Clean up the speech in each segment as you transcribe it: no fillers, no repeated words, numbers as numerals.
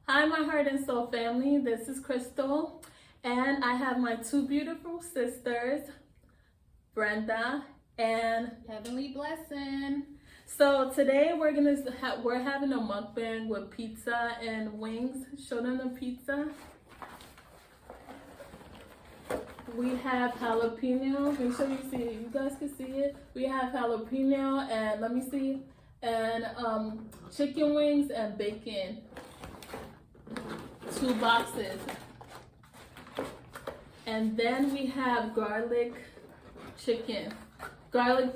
Hi, my heart and soul family. This is Crystal, and I have my two beautiful sisters, Brenda and Heavenly Blessing. So today we're having a mukbang with pizza and wings. Show them the pizza. We have jalapeno. Make sure you see it. You guys can see it. We have jalapeno and let me see, and chicken wings and bacon. 2 boxes. And then we have garlic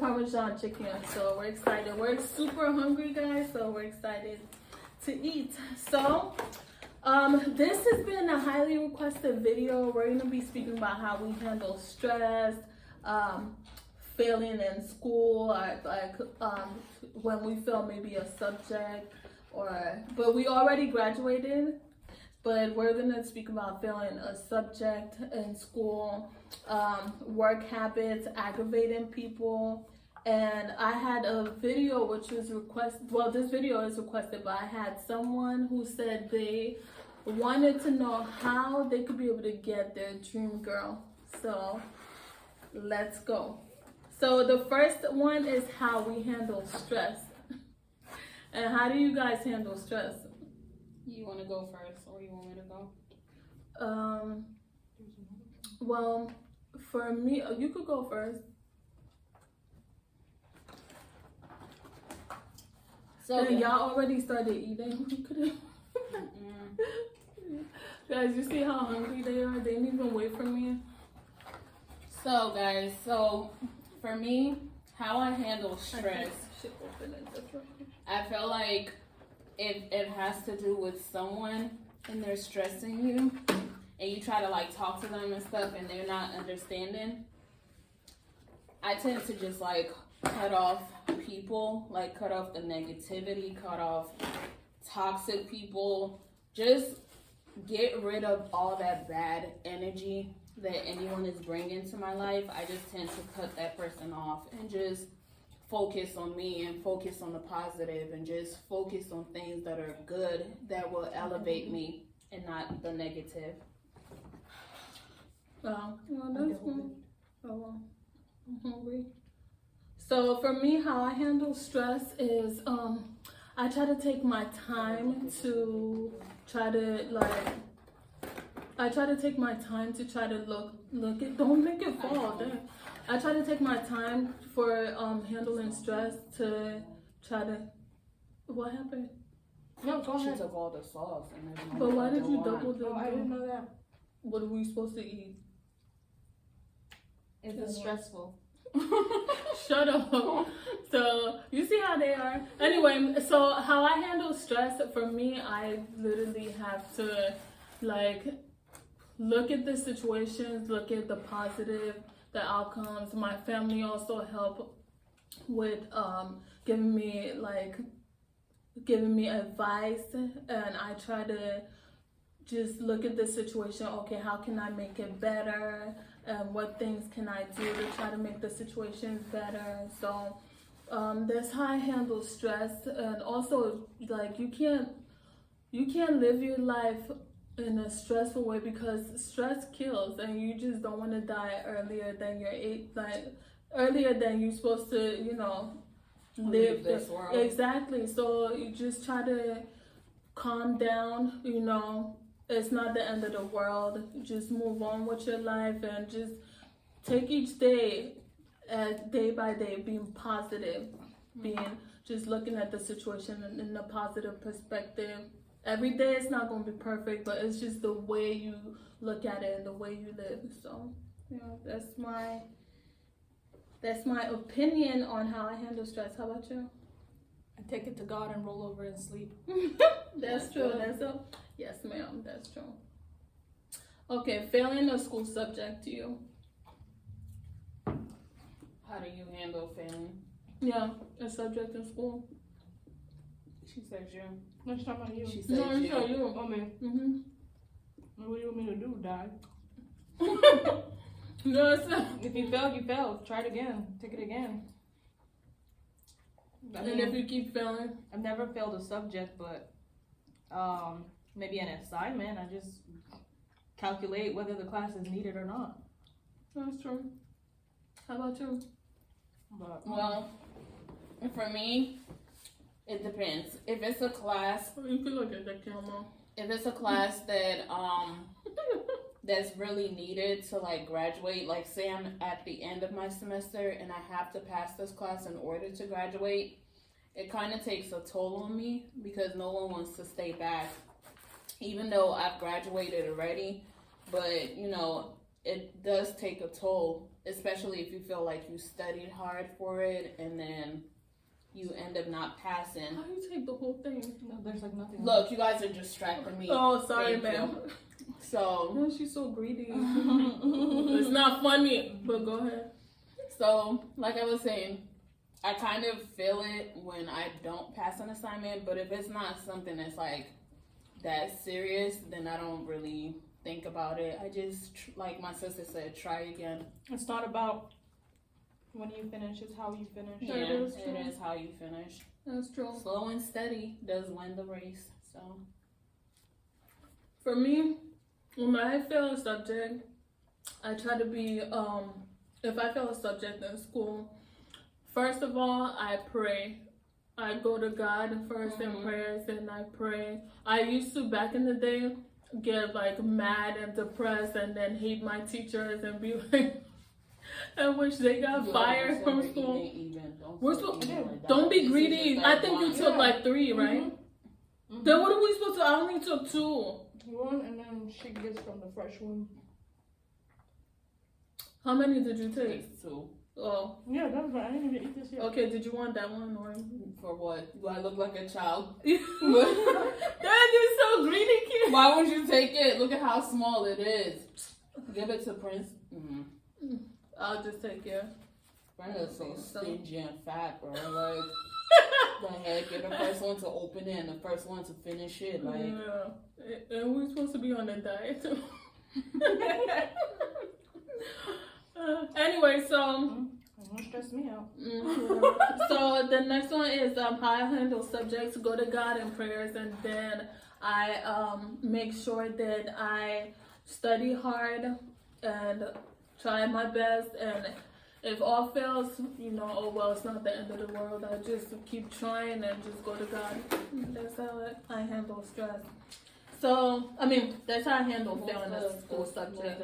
parmesan chicken. So we're excited. We're super hungry, guys, so we're excited to eat. So this has been a highly requested video. We're going to be speaking about how we handle stress, failing in school, when we fail maybe a subject, but we already graduated. But we're going to speak about failing a subject in school, work habits, aggravating people. And I had a video which was requested. Well, this video is requested, but I had someone who said they wanted to know how they could be able to get their dream girl. So let's go. So the first one is how we handle stress. And how do you guys handle stress? You want to go first, or you want me to go? Well, for me, you could go first. So y'all already started eating. Guys, you see how hungry they are? They didn't even wait for me. So guys, for me, how I handle stress, I feel like it has to do with someone and they're stressing you and you try to like talk to them and stuff and they're not understanding. I tend to just like cut off people, like cut off the negativity, cut off toxic people, just get rid of all that bad energy that anyone is bringing to my life. I just tend to cut that person off and just focus on me and focus on the positive and just focus on things that are good, that will elevate me and not the negative. Well, that's one. Oh, I'm hungry. So for me, how I handle stress is I try to take my time to try to look at, don't make it fall. I try to take my time for handling stress to try to. What happened? No, go ahead. She took all the sauce. And but why did you double the? Oh, I didn't know that. What are we supposed to eat? It's stressful. Shut up. So you see how they are. Anyway, so how I handle stress, for me, I literally have to like look at the situations, look at the positive, the outcomes. My family also help with giving me advice, and I try to just look at the situation. Okay, how can I make it better? What things can I do to try to make the situations better? So that's how I handle stress. And also, like, you can't live your life in a stressful way because stress kills, and you just don't want to die earlier than you're supposed to, live this world. Exactly. So you just try to calm down, It's not the end of the world. Just move on with your life and just take each day day by day, being positive, just looking at the situation in a positive perspective. Every day it's not going to be perfect, but it's just the way you look at it and the way you live. So, that's my opinion on how I handle stress. How about you? I take it to God and roll over and sleep. That's true. Yes, ma'am. That's true. Okay, failing a school subject to you. How do you handle failing? Yeah, a subject in school. She says you. Let's talk about you. She says No, it's not you. Oh, man. What do you want me to do? Die? No, it's not. If you failed, you failed. Try it again. Take it again. And if you keep failing? I've never failed a subject, but maybe an assignment. I just calculate whether the class is needed or not. That's true. How about you? But Well, for me, it depends. If it's a class, You can look at the camera. if it's a class that that's really needed to like graduate, like say I'm at the end of my semester and I have to pass this class in order to graduate, it kind of takes a toll on me because no one wants to stay back, even though I've graduated already. But you know, it does take a toll, especially if you feel like you studied hard for it and then you end up not passing. How do you take the whole thing? no, there's like nothing. Look, you guys are distracting me. Oh, sorry, Thank you. ma'am. So, Oh, she's so greedy. It's not funny, but go ahead. so like I was saying, I kind of feel it when I don't pass an assignment, but if it's not something that's like that serious, then I don't really think about it. I just, like my sister said, try again. It's not about when you finish, it's how you finish. Yeah, That is it true. is how you finish. That's true. Slow and steady does win the race. So, For me, when I fail a subject, I try to be, if I fail a subject in school, first of all, I pray. I go to God first in prayers and I pray. I used to, back in the day, get like mad and depressed and then hate my teachers and be like, I wish they got fired from school. We're supposed, don't be greedy. I think you took like 3, right? Mm-hmm. Then what are we supposed to? I only took 2. One, and then she gets from the fresh one. How many did you take? Takes 2. Oh, Yeah, that's right. I didn't even eat this yet. okay. Did you want that one or? For what? Do I look like a child? That is so greedy, kid. Why would you take it? Look at how small it is. Give it to Prince. I'll just take it. Brenda is so stingy and fat, bro. Like, the heck, you're the first one to open it and the first one to finish it. Like, Yeah. And we're supposed to be on a diet too. Anyway, so. Don't stress me out. So the next one is how I handle subjects. Go to God in prayers, and then I make sure that I study hard and try my best. And if all fails, you know, oh well, it's not the end of the world. I just keep trying and just go to God. That's how I handle stress. So I mean, that's how I handle failing a school subject.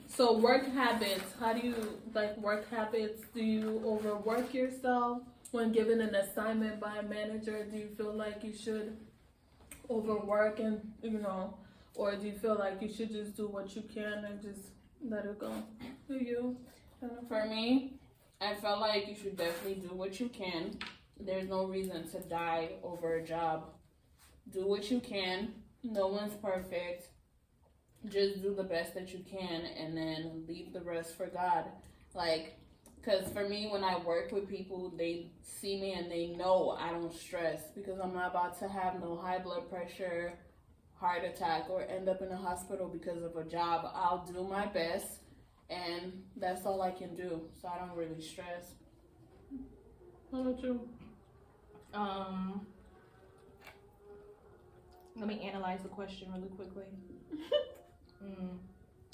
So work habits, how do you, like work habits, do you overwork yourself when given an assignment by a manager? Do you feel like you should overwork and, you know, or do you feel like you should just do what you can and just let it go? Do you? for me, I felt like you should definitely do what you can. There's no reason to die over a job. Do what you can. No one's perfect. Just do the best that you can and then leave the rest for God. Like, because for me, when I work with people, they see me and they know I don't stress because I'm not about to have no high blood pressure, heart attack, or end up in a hospital because of a job. I'll do my best and that's all I can do. So I don't really stress. How about you? Let me analyze the question really quickly.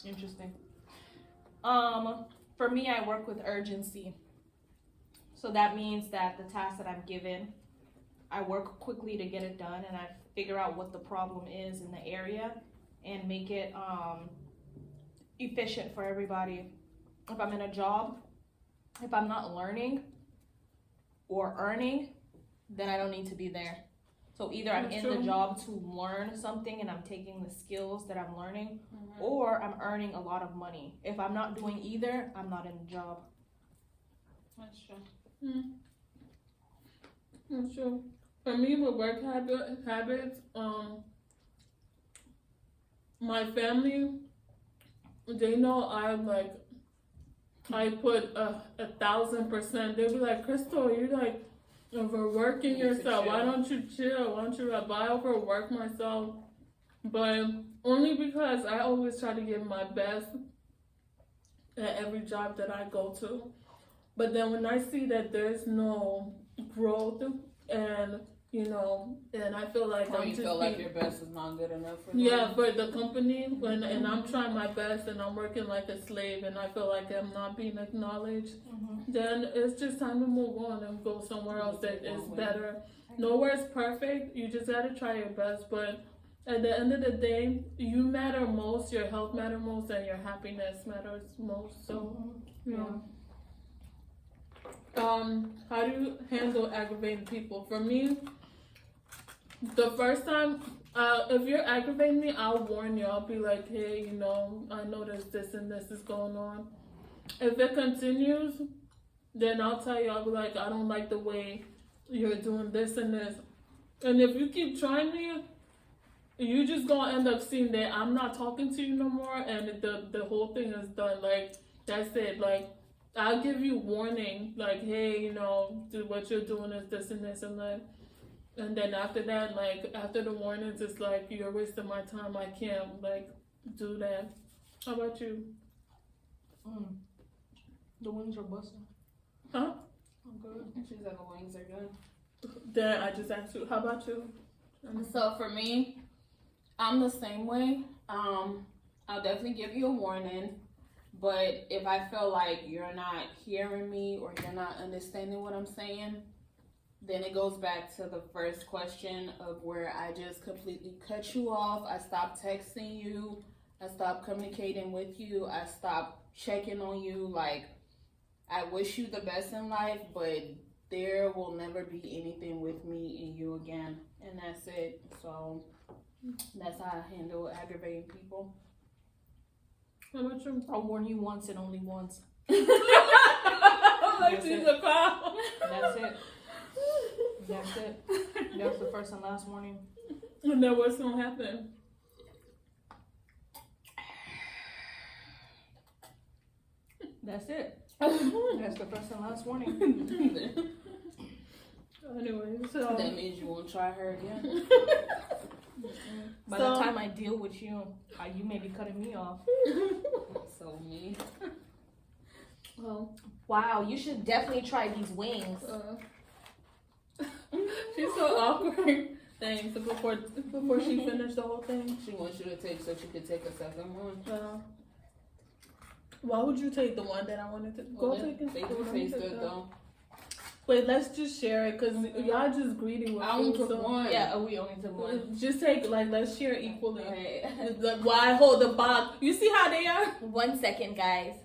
Interesting. For me, I work with urgency. So that means that the task that I'm given, I work quickly to get it done and I figure out what the problem is in the area and make it efficient for everybody. If I'm in a job, if I'm not learning or earning, then I don't need to be there. So either I'm in the job to learn something and I'm taking the skills that I'm learning, or I'm earning a lot of money. If I'm not doing either, I'm not in the job. That's true. That's true. For me, with work habits, my family, they know I put 1,000%. They'll be like, Crystal, you're like overworking yourself. Why don't you chill? Why don't you? But I overwork myself, but only because I always try to give my best at every job that I go to. But then when I see that there's no growth and you know, and I feel like Or I'm you just feel like being- your best is not good enough for them? yeah, for the company, and I'm trying my best, and I'm working like a slave, and I feel like I'm not being acknowledged. Then it's just time to move on and go somewhere else that is better. Nowhere's perfect. You just gotta try your best, but at the end of the day, you matter most. Your health matters most, and your happiness matters most. So, you know. How do you handle aggravating people? For me, the first time, if you're aggravating me, I'll warn you. I'll be like, hey, you know, I noticed this and this is going on. If it continues, then I'll tell you. I'll be like, I don't like the way you're doing this and this. And if you keep trying me, you just gonna end up seeing that I'm not talking to you no more, and the whole thing is done. Like, that's it. Like, I'll give you warning, like, hey, you know, what you're doing is this and this and that. And then after that, like, after the warnings, it's like, you're wasting my time. I can't, like, do that. How about you? The wings are busting. Huh? I'm good. She said the wings are good. Then I just asked you, how about you? So for me, I'm the same way. I'll definitely give you a warning, but if I feel like you're not hearing me or you're not understanding what I'm saying, then it goes back to the first question of where I just completely cut you off. I stopped texting you. I stopped communicating with you. I stopped checking on you. Like, I wish you the best in life, but there will never be anything with me and you again. And that's it. So that's how I handle aggravating people. How about you? I'll warn you once and only once. Like, That's she's it. a cop. That's it. That's it. That's the first and last warning. And then what's gonna happen? That's it. That's the first and last warning. Anyway, so That means you won't try her again. By So- the time I deal with you, you may be cutting me off. So me. well, Wow, you should definitely try these wings. she's so awkward. Thanks. Before she finished the whole thing. She wants you to take so she could take a second one. Why would you take the one that I wanted to Well, take? they do taste good though. Wait, let's just share it because y'all just greedy with I only food. took one. Yeah, we only took one. Just take let's share equally. Okay. Like, why hold the box? You see how they are? 1 second, guys.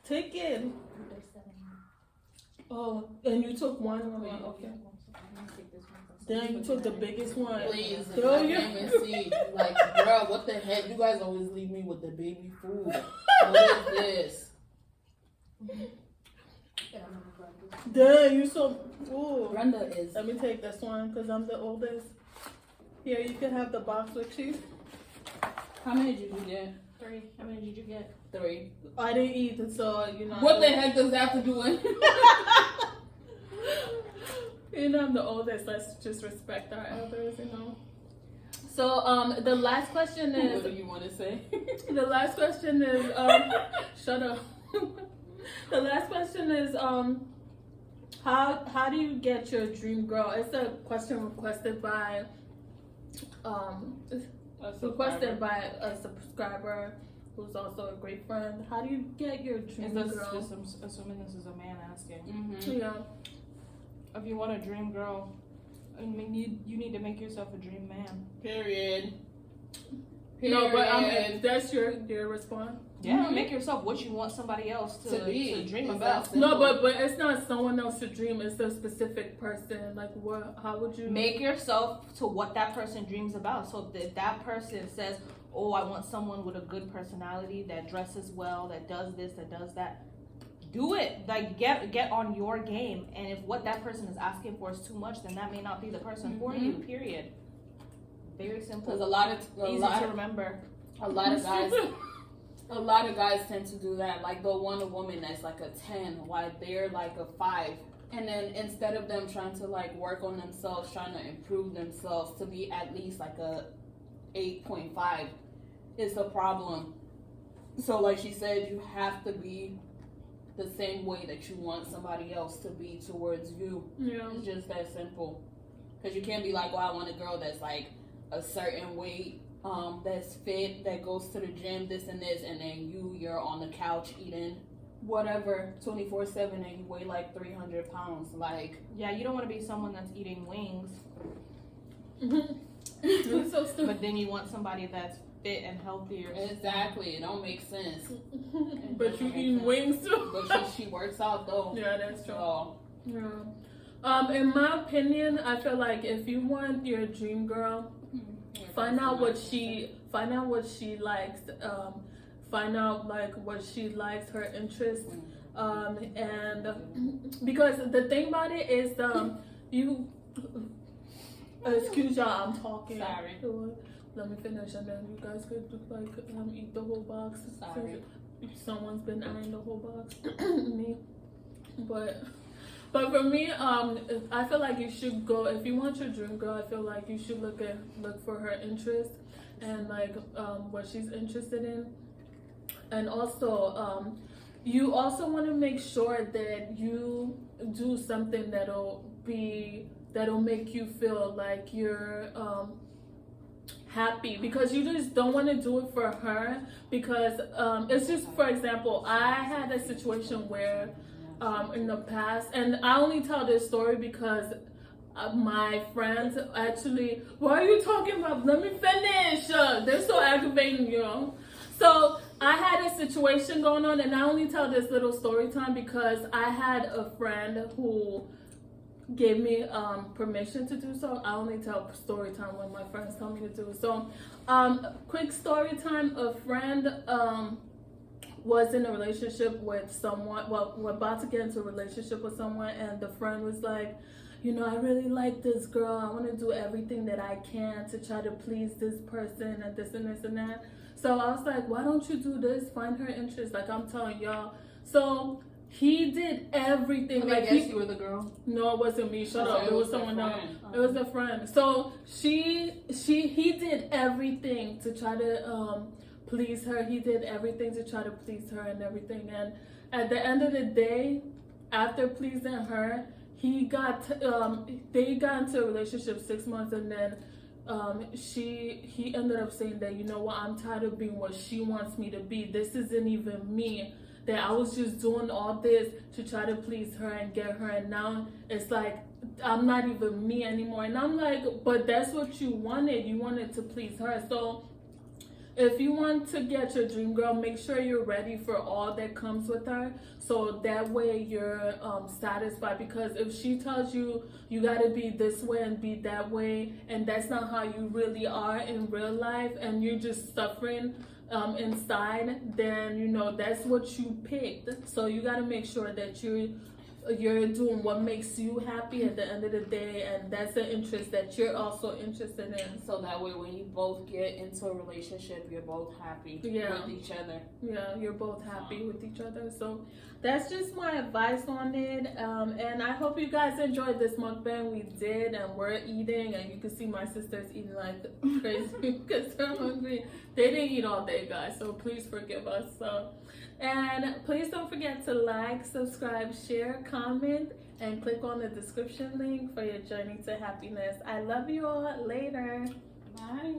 Take it. Oh, and you took one. Okay. Then you took the biggest one. Please, Girl, I you- can't even see. Like, girl, what the heck? You guys always leave me with the baby food. What is this? Damn, you so. Ooh. Brenda is. Let me take this one because I'm the oldest. Here, you can have the box with you. How many did you get? 3. How many did you get? 3. I didn't eat it, so you know. What the heck does that have to do with? You know, I'm the oldest. Let's just respect our elders, you know. So, the last question What do is. you want to say? The last question is. Shut up. The last question is. How do you get your dream girl? It's a question requested by. Requested by a subscriber who's also a great friend. How do you get your dream Is this, girl? I'm assuming this is a man asking. Mm-hmm. Yeah. If you want a dream girl, I mean, you need to make yourself a dream man. Period. No, but that's your response. Yeah, make yourself what you want somebody else to be. dream It's about. that No, but it's not someone else's dream. It's a specific person. Like, what? How would you Make yourself to what that person dreams about. So that that person says, "Oh, I want someone with a good personality that dresses well, that does this, that does that." Do it. Like get on your game. And if what that person is asking for is too much, then that may not be the person for you. Period. Very simple. Because a lot of to remember. a lot of guys tend to do that. Like they'll want a woman that's like a 10 while they're like a 5. And then instead of them trying to like work on themselves, trying to improve themselves to be at least like a 8.5, it's a problem. So like she said, you have to be the same way that you want somebody else to be towards you. Yeah. It's just that simple. Because you can't be like, well, I want a girl that's like a certain weight, that's fit, that goes to the gym, this and this, and then you're on the couch eating whatever 24/7 and you weigh like 300 pounds. Like, Yeah, you don't want to be someone that's eating wings, You're so stupid. but then you want somebody that's fit and healthier. exactly, it don't make sense. But you eating wings too. But she works out though. Yeah, that's true. So, Yeah. In my opinion, I feel like if you want your dream girl, find out what she likes. Find out like what she likes, her interests, and because the thing about it is, you. Excuse y'all, I'm talking. Sorry. Let me finish, and then you guys could like eat the whole box. Sorry. Someone's been eyeing the whole box. Me, but for me, I feel like you should go if you want your dream girl. I feel like you should look for her interest and like what she's interested in, and also you also want to make sure that you do something that'll make you feel like you're happy, because you just don't want to do it for her, because it's just, for example, I had a situation where in the past, and I only tell this story because my friends actually, what are you talking about? Let me finish. They're so aggravating, you know. So I had a situation going on, and I only tell this little story time because I had a friend who gave me permission to do so. I only tell story time when my friends tell me to do it. So quick story time. A friend was in a relationship with someone, well, we're about to get into a relationship with someone, and the friend was like, you know, I really like this girl. I want to do everything that I can to try to please this person and this and this and that. So I was like, why don't you do this? Find her interest, like I'm telling y'all. So he did everything. I guess you were the girl. No, it wasn't me. Shut up. It was someone else. It was a friend. So he did everything to try to please her. He did everything to try to please her and everything. And at the end of the day, after pleasing her, they got into a relationship 6 months, and then he ended up saying that, you know what, I'm tired of being what she wants me to be. This isn't even me. That I was just doing all this to try to please her and get her, and now it's like I'm not even me anymore. And I'm like, but that's what you wanted. You wanted to please her. So if you want to get your dream girl, make sure you're ready for all that comes with her, so that way you're satisfied. Because if she tells you you gotta be this way and be that way, and that's not how you really are in real life, and you're just suffering inside, then you know that's what you picked. So you got to make sure that you're doing what makes you happy at the end of the day, and that's an interest that you're also interested in. so that way when you both get into a relationship, you're both happy with each other. Yeah, you're both happy with each other. So that's just my advice on it. And I hope you guys enjoyed this mukbang. We did, and we're eating, and you can see my sisters eating like crazy because they're hungry. They didn't eat all day, guys, so please forgive us. And please don't forget to like, subscribe, share, comment, and click on the description link for your journey to happiness. I love you all. Later. Bye.